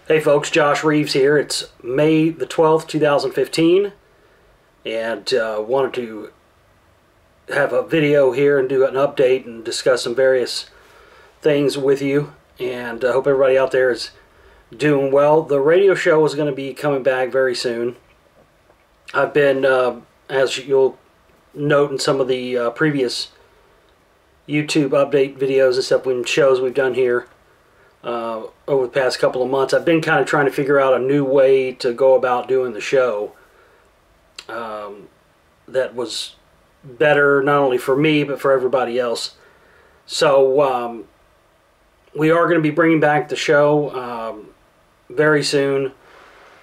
Hey folks, Josh Reeves here. It's May the 12th, 2015, and wanted to have a video here and do an update and discuss some various things with you, and I hope everybody out there is doing well. The radio show is going to be coming back very soon. I've been, as you'll note in some of the previous YouTube update videos and stuff and shows we've done here, over the past couple of months, I've been kind of trying to figure out a new way to go about doing the show that was better not only for me but for everybody else. So we are going to be bringing back the show very soon.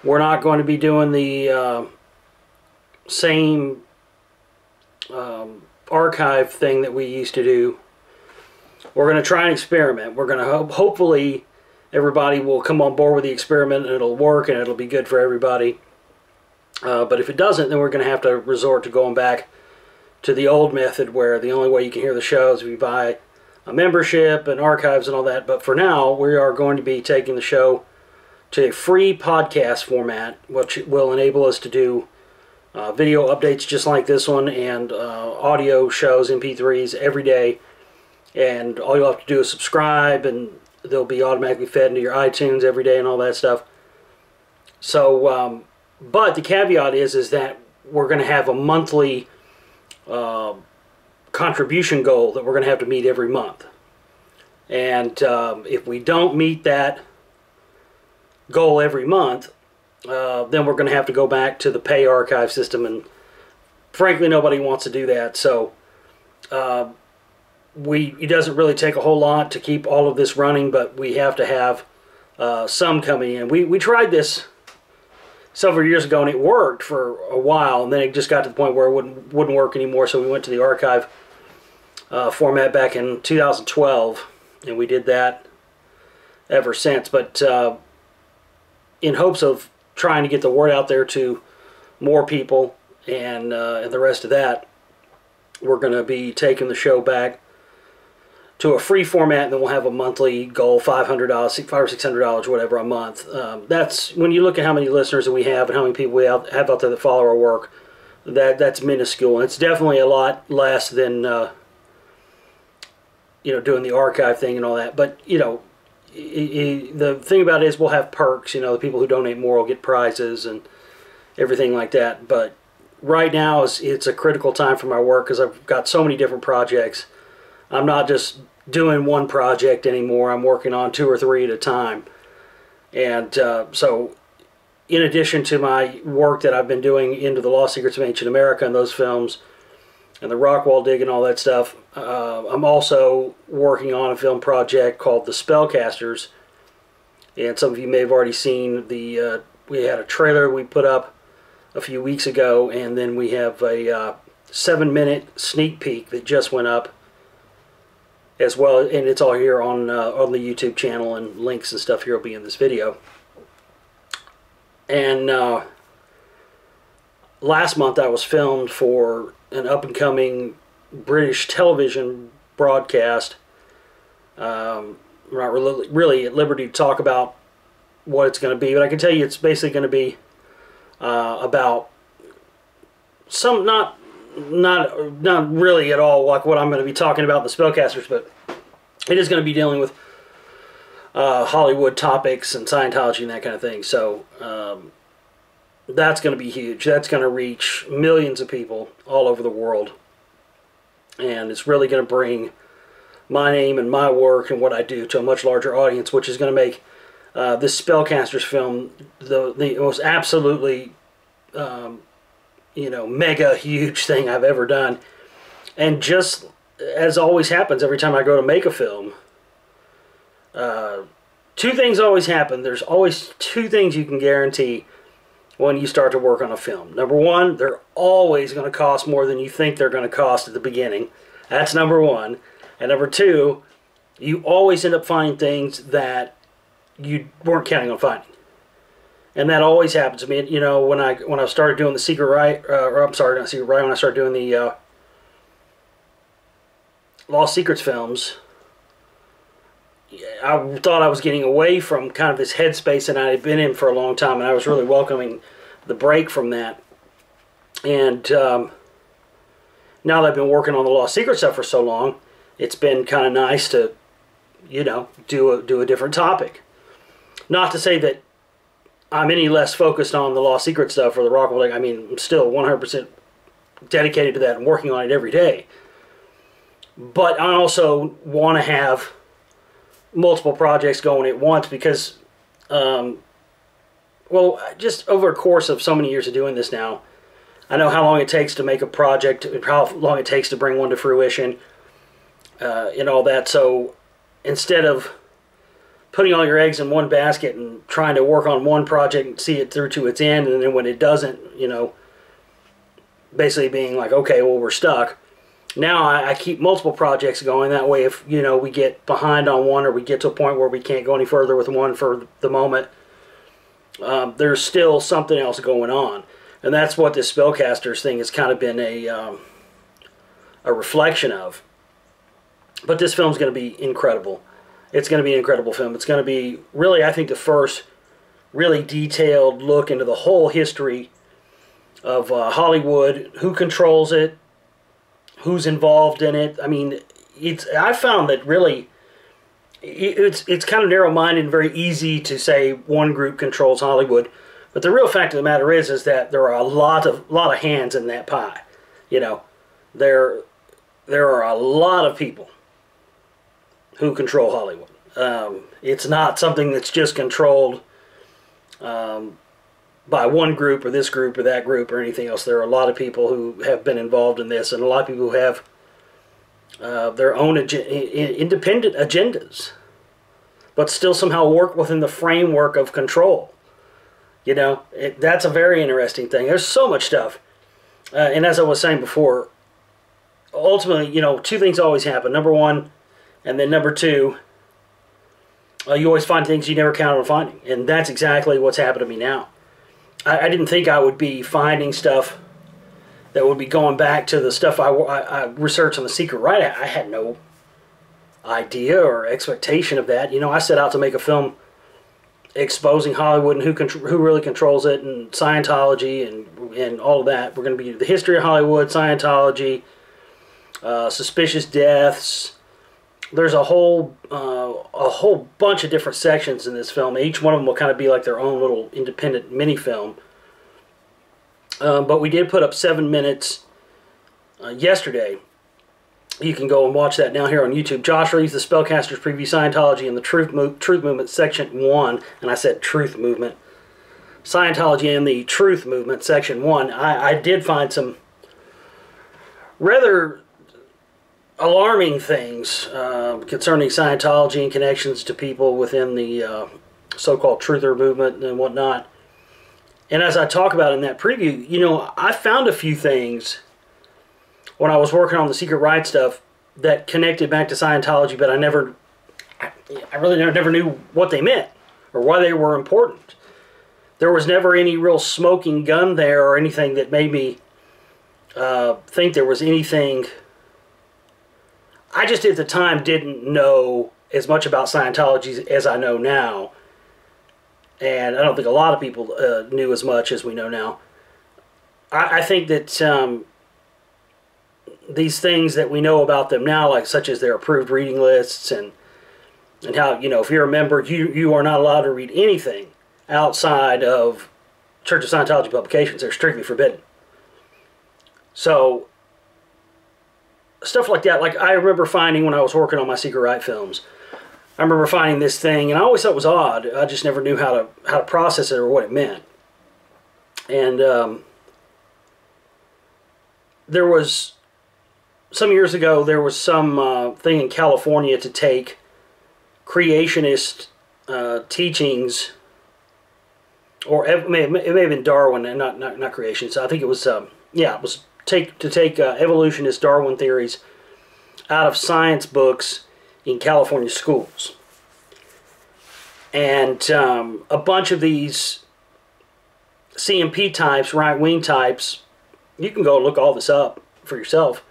We're not going to be doing the same archive thing that we used to do. We're going to try and experiment. We're going to hopefully everybody will come on board with the experiment and it'll work and it'll be good for everybody. But if it doesn't, then we're going to have to resort to going back to the old method where the only way you can hear the show is if you buy a membership and archives and all that. But for now, we are going to be taking the show to a free podcast format, which will enable us to do video updates just like this one and audio shows, MP3s, every day. And all you'll have to do is subscribe, and they'll be automatically fed into your iTunes every day and all that stuff. So, but the caveat is that we're going to have a monthly contribution goal that we're going to have to meet every month. And if we don't meet that goal every month, then we're going to have to go back to the pay archive system, and frankly, nobody wants to do that. So, it doesn't really take a whole lot to keep all of this running, but we have to have some coming in. We tried this several years ago, and it worked for a while, and then it just got to the point where it wouldn't work anymore, so we went to the archive format back in 2012, and we did that ever since. But in hopes of trying to get the word out there to more people and the rest of that, we're going to be taking the show back to a free format, and then we'll have a monthly goal, $500, $500 or $600, whatever, a month. That's, when you look at how many listeners that we have and how many people we have out there that follow our work, that's minuscule, and it's definitely a lot less than doing the archive thing and all that. But the thing about it is we'll have perks. The people who donate more will get prizes and everything like that. But right now it's a critical time for my work because I've got so many different projects. I'm not just doing one project anymore. I'm working on 2 or 3 at a time. And so in addition to my work that I've been doing into the Lost Secrets of Ancient America and those films and the rock wall dig and all that stuff, I'm also working on a film project called The Spellcasters. And some of you may have already seen we had a trailer we put up a few weeks ago, and then we have a 7-minute sneak peek that just went up as well, and it's all here on the YouTube channel, and links and stuff here will be in this video. And last month I was filmed for an up-and-coming British television broadcast. I'm not really at liberty to talk about what it's going to be, but I can tell you it's basically going to be about some not really at all like what I'm going to be talking about in the Spellcasters, but it is going to be dealing with Hollywood topics and Scientology and that kind of thing. So that's going to be huge. That's going to reach millions of people all over the world, and it's really going to bring my name and my work and what I do to a much larger audience, which is going to make this Spellcasters film the most absolutely mega huge thing I've ever done. And just as always happens every time I go to make a film, 2 things always happen. There's always 2 things you can guarantee when you start to work on a film. Number 1, they're always going to cost more than you think they're going to cost at the beginning. That's number 1. And number 2, you always end up finding things that you weren't counting on finding. And that always happens to me. When I started doing the Secret Right, or I'm sorry, not Secret Right, when I started doing the Lost Secrets films, I thought I was getting away from kind of this headspace that I had been in for a long time, and I was really welcoming the break from that. And now that I've been working on the Lost Secret stuff for so long, it's been kind of nice to, you know, do a different topic. Not to say that I'm any less focused on the Lost Secret stuff or the Rockwell thing. I mean, I'm still 100% dedicated to that and working on it every day. But I also want to have multiple projects going at once because, well, just over a course of so many years of doing this now, I know how long it takes to make a project, how long it takes to bring one to fruition, and all that. So instead of putting all your eggs in one basket and trying to work on one project and see it through to its end, and then when it doesn't, you know, basically being like, okay, well, we're stuck. Now I keep multiple projects going. That way, if, you know, we get behind on one or we get to a point where we can't go any further with one for the moment, there's still something else going on. And that's what this Spellcasters thing has kind of been a reflection of. But this film's going to be incredible. It's going to be an incredible film. It's going to be really, I think, the first really detailed look into the whole history of Hollywood, who controls it, who's involved in it. I mean, I found that really it's kind of narrow-minded and very easy to say one group controls Hollywood. But the real fact of the matter is that there are a lot of hands in that pie. You know, there are a lot of people who control Hollywood. It's not something that's just controlled by one group or this group or that group or anything else. There are a lot of people who have been involved in this, and a lot of people who have their own independent agendas, but still somehow work within the framework of control. You know, that's a very interesting thing. There's so much stuff. And as I was saying before, ultimately, you know, two things always happen. Number one, and then number two, you always find things you never counted on finding. And that's exactly what's happened to me now. I didn't think I would be finding stuff that would be going back to the stuff I researched on The Secret Rite. I had no idea or expectation of that. You know, I set out to make a film exposing Hollywood and who really controls it, and Scientology and all of that. We're going to be the history of Hollywood, Scientology, suspicious deaths. There's a whole bunch of different sections in this film. Each one of them will kind of be like their own little independent mini film. But we did put up 7 minutes yesterday. You can go and watch that now here on YouTube. Josh Reeves, The Spellcasters Preview, Scientology, and the Truth Movement, Section 1. And I said Truth Movement. Scientology and the Truth Movement, Section 1. I did find some rather alarming things concerning Scientology and connections to people within the so-called Truther movement and whatnot. And as I talk about in that preview, you know, I found a few things when I was working on the Secret Rite stuff that connected back to Scientology, but I really never knew what they meant or why they were important. There was never any real smoking gun there or anything that made me think there was anything. I just at the time didn't know as much about Scientology as I know now. And I don't think a lot of people knew as much as we know now. I think that these things that we know about them now, like such as their approved reading lists and how, you know, if you're a member, you are not allowed to read anything outside of Church of Scientology publications. They're strictly forbidden. So stuff like that, like I remember finding when I was working on my Secret Rite films, I remember finding this thing, and I always thought it was odd. I just never knew how to process it or what it meant. And there was, some years ago, there was some thing in California to take creationist teachings, or it may have been Darwin, and not creationists. I think it was, yeah, it was to take evolutionist Darwin theories out of science books in California schools. And a bunch of these CMP types, right-wing types, you can go look all this up for yourself,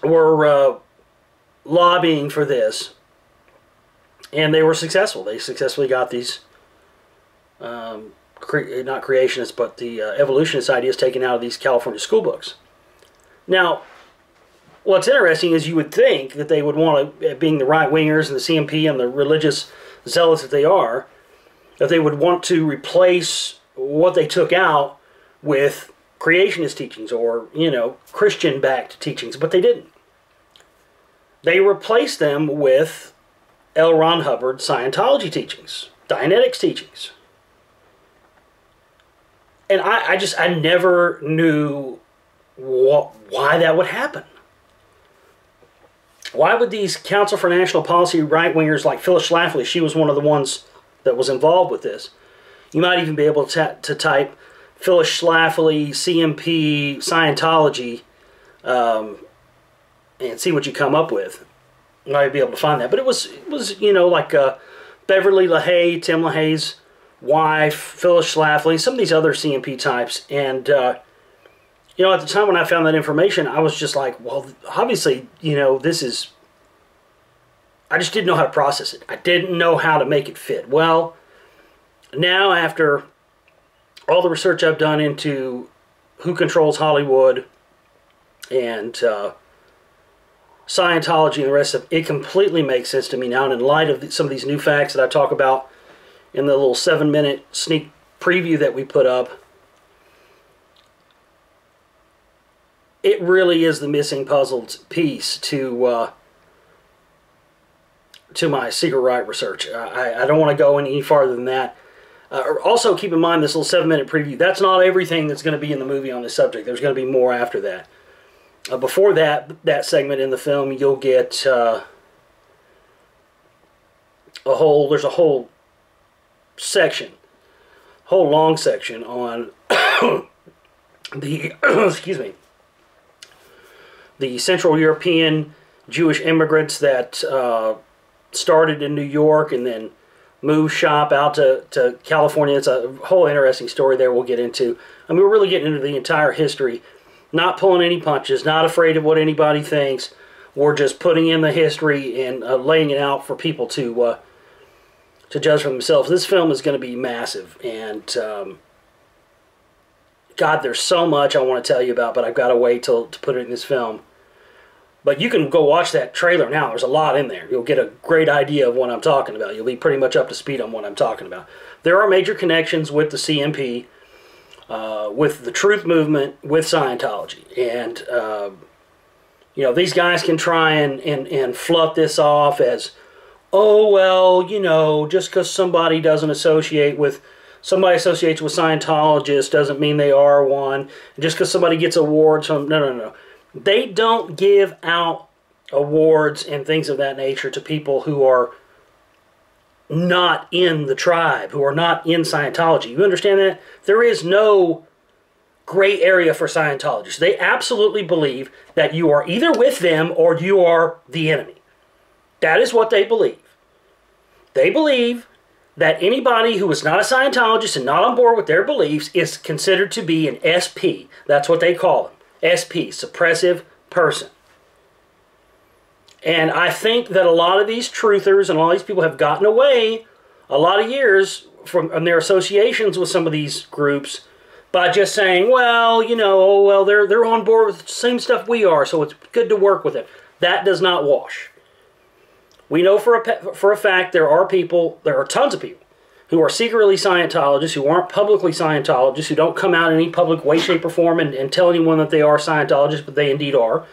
were lobbying for this And they were successful. They successfully got these, not creationists, but the evolutionist ideas taken out of these California school books. Now, what's interesting is you would think that they would want to, being the right-wingers and the CMP and the religious zealots that they are, that they would want to replace what they took out with creationist teachings or, Christian-backed teachings, but they didn't. They replaced them with L. Ron Hubbard Scientology teachings, Dianetics teachings. And I never knew why that would happen. Why would these Council for National Policy right-wingers like Phyllis Schlafly, she was one of the ones that was involved with this. You might even be able to type Phyllis Schlafly, CMP, Scientology, and see what you come up with. You might be able to find that. But it was like Beverly LaHaye, Tim LaHaye's wife, Phyllis Schlafly, some of these other CMP types. And, at the time when I found that information, I was just like, well, obviously, this is... I just didn't know how to process it. I didn't know how to make it fit. Well, now after all the research I've done into who controls Hollywood and Scientology and the rest of it, it completely makes sense to me now. And in light of some of these new facts that I talk about in the little 7-minute sneak preview that we put up, it really is the missing puzzle piece to my secret right research. I don't want to go any farther than that. Also, keep in mind this little 7-minute preview. That's not everything that's going to be in the movie on this subject. There's going to be more after that. Before that segment in the film, you'll get there's a whole section, whole long section on the excuse me, the Central European Jewish immigrants that started in New York and then moved shop out to California. It's a whole interesting story there we'll get into. I mean, we're really getting into the entire history, not pulling any punches, not afraid of what anybody thinks. We're just putting in the history and laying it out for people to judge for themselves. This film is going to be massive, and God, there's so much I want to tell you about, but I've got to wait to put it in this film. But you can go watch that trailer now. There's a lot in there. You'll get a great idea of what I'm talking about. You'll be pretty much up to speed on what I'm talking about. There are major connections with the CMP, with the Truth Movement, with Scientology. And, these guys can try and fluff this off as, oh, well, just because somebody associates with Scientologists doesn't mean they are one. Just because somebody gets awards from... No. They don't give out awards and things of that nature to people who are not in the tribe, who are not in Scientology. You understand that? There is no gray area for Scientologists. They absolutely believe that you are either with them or you are the enemy. That is what they believe. They believe that anybody who is not a Scientologist and not on board with their beliefs is considered to be an SP. That's what they call them. SP, suppressive person. And I think that a lot of these truthers and all these people have gotten away a lot of years from their associations with some of these groups by just saying, well, they're on board with the same stuff we are, so it's good to work with it. That does not wash. We know for a fact there are tons of people who are secretly Scientologists, who aren't publicly Scientologists, who don't come out in any public way, shape, or form and tell anyone that they are Scientologists, but they indeed are.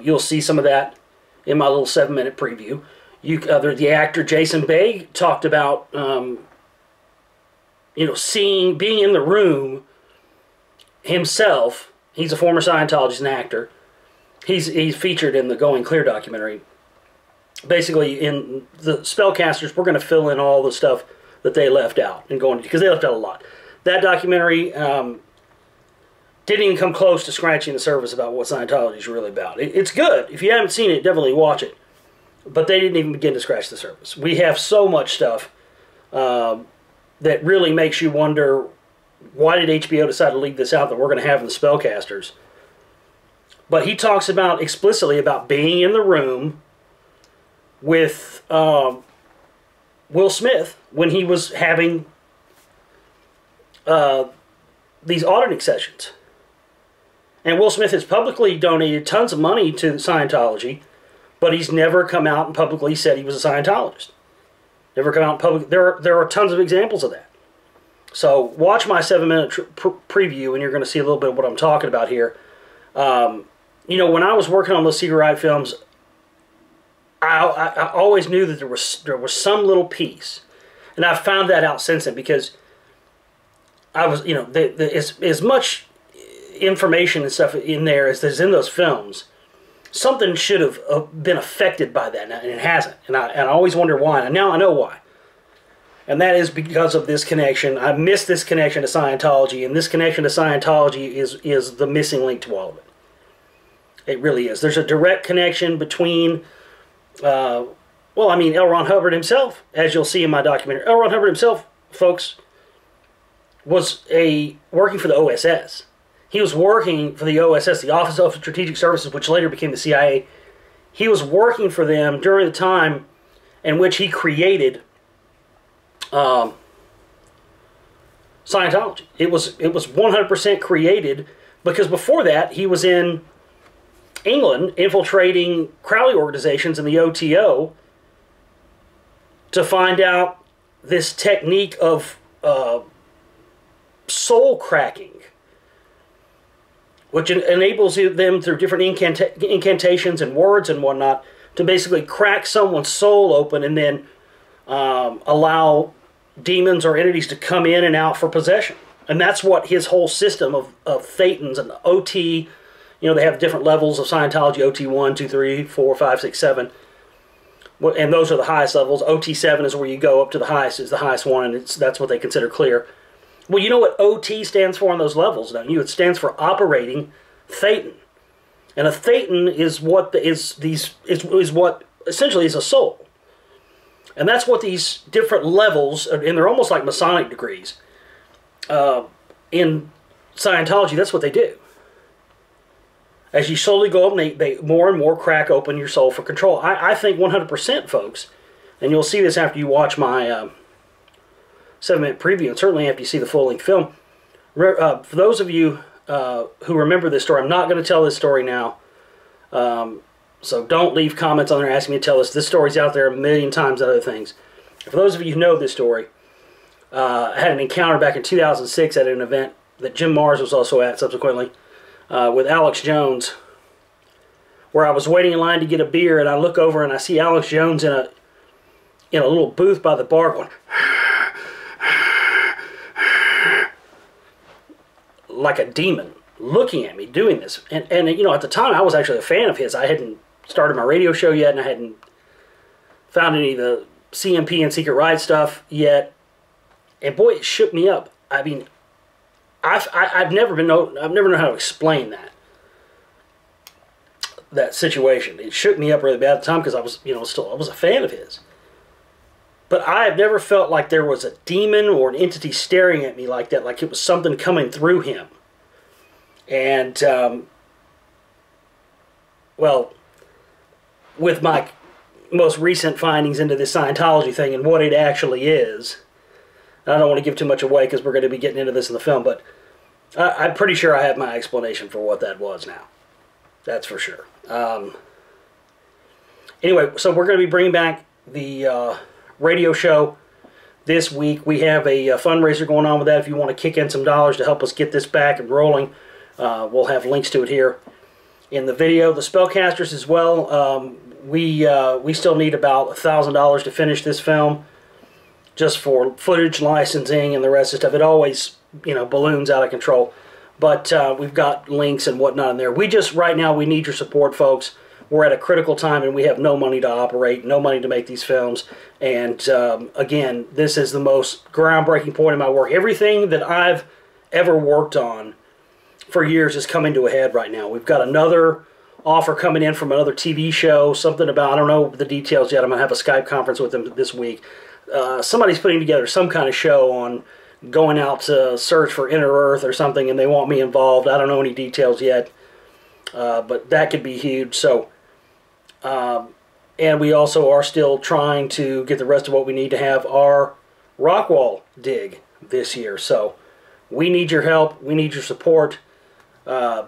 You'll see some of that in my little 7-minute preview. The actor Jason Baig talked about, being in the room himself. He's a former Scientologist and actor. He's featured in the Going Clear documentary. Basically, in the Spellcasters, we're going to fill in all the stuff that they left out because they left out a lot. That documentary didn't even come close to scratching the surface about what Scientology is really about. It's good. If you haven't seen it, definitely watch it. But they didn't even begin to scratch the surface. We have so much stuff that really makes you wonder, why did HBO decide to leave this out that we're going to have in the Spellcasters? But he talks explicitly about being in the room, with Will Smith when he was having these auditing sessions. And Will Smith has publicly donated tons of money to Scientology, but he's never come out and publicly said he was a Scientologist. Never come out in public. There are tons of examples of that. So watch my 7-minute preview, and you're going to see a little bit of what I'm talking about here. You know, when I was working on those Secret Riot films, I always knew that there was some little piece, and I've found that out since then, because I was, you know, as much information and stuff in there as there's in those films, something should have been affected by that, and it hasn't. And I always wonder why. And now I know why. And that is because of this connection. I missed this connection to Scientology, and this connection to Scientology is the missing link to all of it. It really is. There's a direct connection between, well, I mean, L. Ron Hubbard himself, as you'll see in my documentary. L. Ron Hubbard himself, folks, was working for the OSS. He was working for the OSS, the Office of Strategic Services, which later became the CIA. He was working for them during the time in which he created Scientology. It was 100% created, because before that he was in England infiltrating Crowley organizations in the OTO to find out this technique of soul cracking, which enables them through different incantations and words and whatnot to basically crack someone's soul open and then allow demons or entities to come in and out for possession. And that's what his whole system of Thetans and OT, you know, they have different levels of Scientology, OT 1, 2, 3, 4, 5, 6, 7. And those are the highest levels. OT 7 is where you go up to the highest, is the highest one, and that's what they consider clear. Well, you know what OT stands for on those levels, don't you? It stands for operating Thetan. And a Thetan is what what essentially is a soul. And that's what these different levels, and they're almost like Masonic degrees. In Scientology, that's what they do. As you slowly go up, they more and more crack open your soul for control. I think 100%, folks, and you'll see this after you watch my 7-minute preview, and certainly after you see the full-length film. For those of you who remember this story, I'm not going to tell this story now, so don't leave comments on there asking me to tell this. This story's out there a million times other things. For those of you who know this story, I had an encounter back in 2006 at an event that Jim Mars was also at subsequently, with Alex Jones, where I was waiting in line to get a beer, and I look over and I see Alex Jones in a little booth by the bar going like a demon, looking at me doing this. And you know, at the time I was actually a fan of his. I hadn't started my radio show yet, and I hadn't found any of the CMP and Secret Riot stuff yet. And boy, it shook me up. I mean, I've never known how to explain that situation. It shook me up really bad at the time, because I was, you know, I was a fan of his. But I have never felt like there was a demon or an entity staring at me like that, like it was something coming through him. And well, with my most recent findings into this Scientology thing and what it actually is, I don't want to give too much away because we're going to be getting into this in the film, but I'm pretty sure I have my explanation for what that was now. That's for sure. Anyway, so we're going to be bringing back the radio show this week. We have a fundraiser going on with that. If you want to kick in some dollars to help us get this back and rolling, we'll have links to it here in the video. The Spellcasters as well. We still need about $1,000 to finish this film, just for footage, licensing, and the rest of stuff. It always, you know, balloons out of control. But we've got links and whatnot in there. Right now, we need your support, folks. We're at a critical time, and we have no money to operate, no money to make these films. And again, this is the most groundbreaking point in my work. Everything that I've ever worked on for years is coming to a head right now. We've got another offer coming in from another TV show, something about, I don't know the details yet. I'm going to have a Skype conference with them this week. Somebody's putting together some kind of show on going out to search for Inner Earth or something, and they want me involved. I don't know any details yet, but that could be huge. So And we also are still trying to get the rest of what we need to have our rock wall dig this year. So we need your help. We need your support.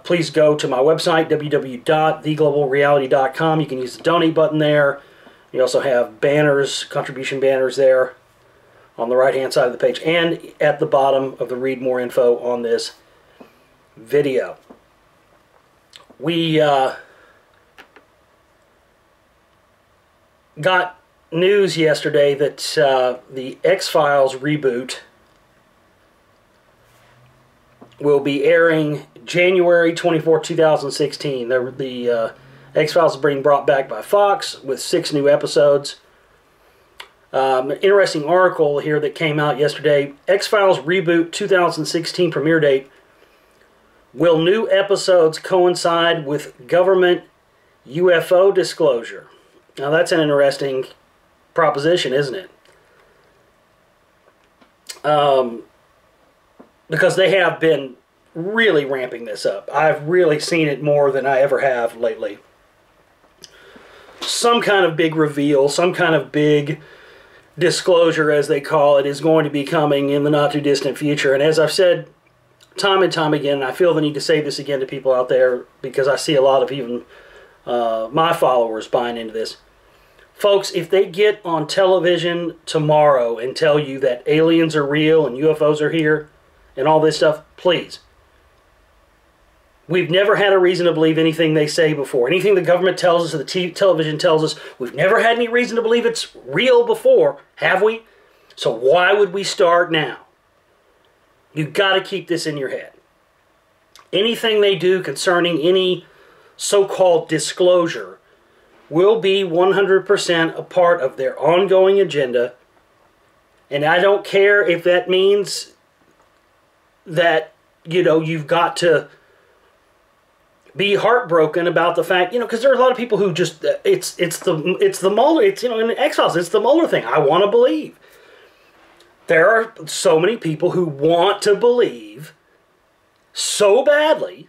Please go to my website, www.theglobalreality.com. You can use the donate button there. You also have banners, contribution banners there on the right-hand side of the page and at the bottom of the read more info on this video. We got news yesterday that the X-Files reboot will be airing January 24, 2016. The X-Files is being brought back by Fox with 6 new episodes. An interesting article here that came out yesterday. X-Files reboot 2016 premiere date. Will new episodes coincide with government UFO disclosure? Now that's an interesting proposition, isn't it? Because they have been really ramping this up. I've really seen it more than I ever have lately. Some kind of big reveal, some kind of big disclosure, as they call it, is going to be coming in the not-too-distant future. And as I've said time and time again, and I feel the need to say this again to people out there because I see a lot of even my followers buying into this. Folks, if they get on television tomorrow and tell you that aliens are real and UFOs are here and all this stuff, please. We've never had a reason to believe anything they say before. Anything the government tells us or the television tells us, we've never had any reason to believe it's real before, have we? So why would we start now? You've got to keep this in your head. Anything they do concerning any so-called disclosure will be 100% a part of their ongoing agenda. And I don't care if that means that, you know, you've got to be heartbroken about the fact, you know, because there are a lot of people who just, it's the Mueller, it's, you know, in the X-Files, it's the Mueller thing. I want to believe. There are so many people who want to believe so badly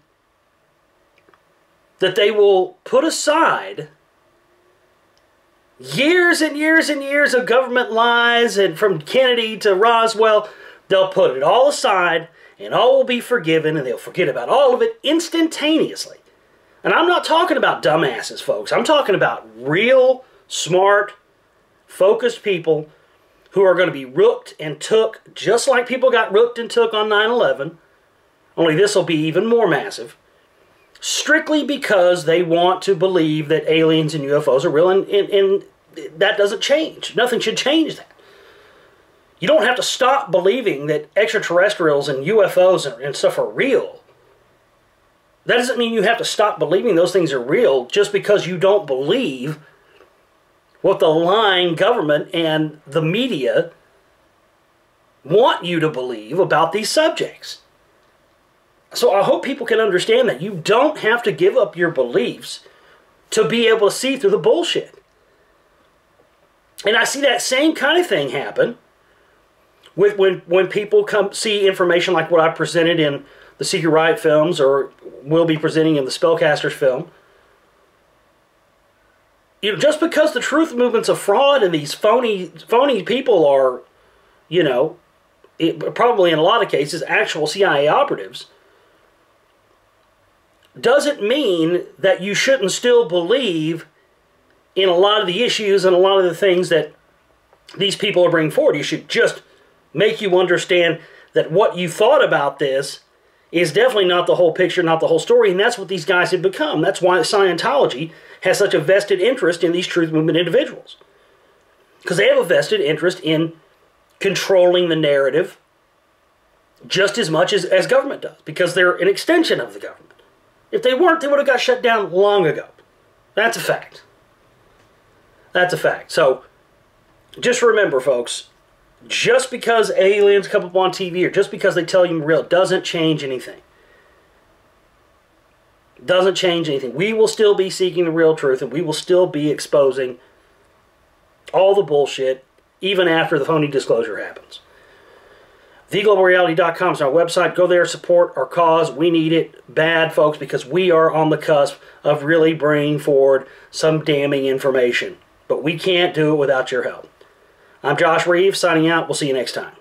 that they will put aside years and years and years of government lies, and from Kennedy to Roswell, they'll put it all aside and all will be forgiven, and they'll forget about all of it instantaneously. And I'm not talking about dumbasses, folks. I'm talking about real, smart, focused people who are going to be rooked and took, just like people got rooked and took on 9/11, only this will be even more massive, strictly because they want to believe that aliens and UFOs are real, and that doesn't change. Nothing should change that. You don't have to stop believing that extraterrestrials and UFOs and stuff are real. That doesn't mean you have to stop believing those things are real just because you don't believe what the lying government and the media want you to believe about these subjects. So I hope people can understand that. You don't have to give up your beliefs to be able to see through the bullshit. And I see that same kind of thing happen with when people come see information like what I presented in the Secret Riot films or will be presenting in the Spellcasters film. You know, just because the truth movement's a fraud and these phony people are, you know, probably in a lot of cases actual CIA operatives, doesn't mean that you shouldn't still believe in a lot of the issues and a lot of the things that these people are bringing forward. You should just make you understand that what you thought about this is definitely not the whole picture, not the whole story, and that's what these guys have become. That's why Scientology has such a vested interest in these truth movement individuals. Because they have a vested interest in controlling the narrative just as much as government does, because they're an extension of the government. If they weren't, they would have got shut down long ago. That's a fact. That's a fact. So, just remember, folks, just because aliens come up on TV or just because they tell you real doesn't change anything. Doesn't change anything. We will still be seeking the real truth, and we will still be exposing all the bullshit even after the phony disclosure happens. TheGlobalReality.com is our website. Go there, support our cause. We need it bad, folks, because we are on the cusp of really bringing forward some damning information. but we can't do it without your help. I'm Josh Reeves, signing out. We'll see you next time.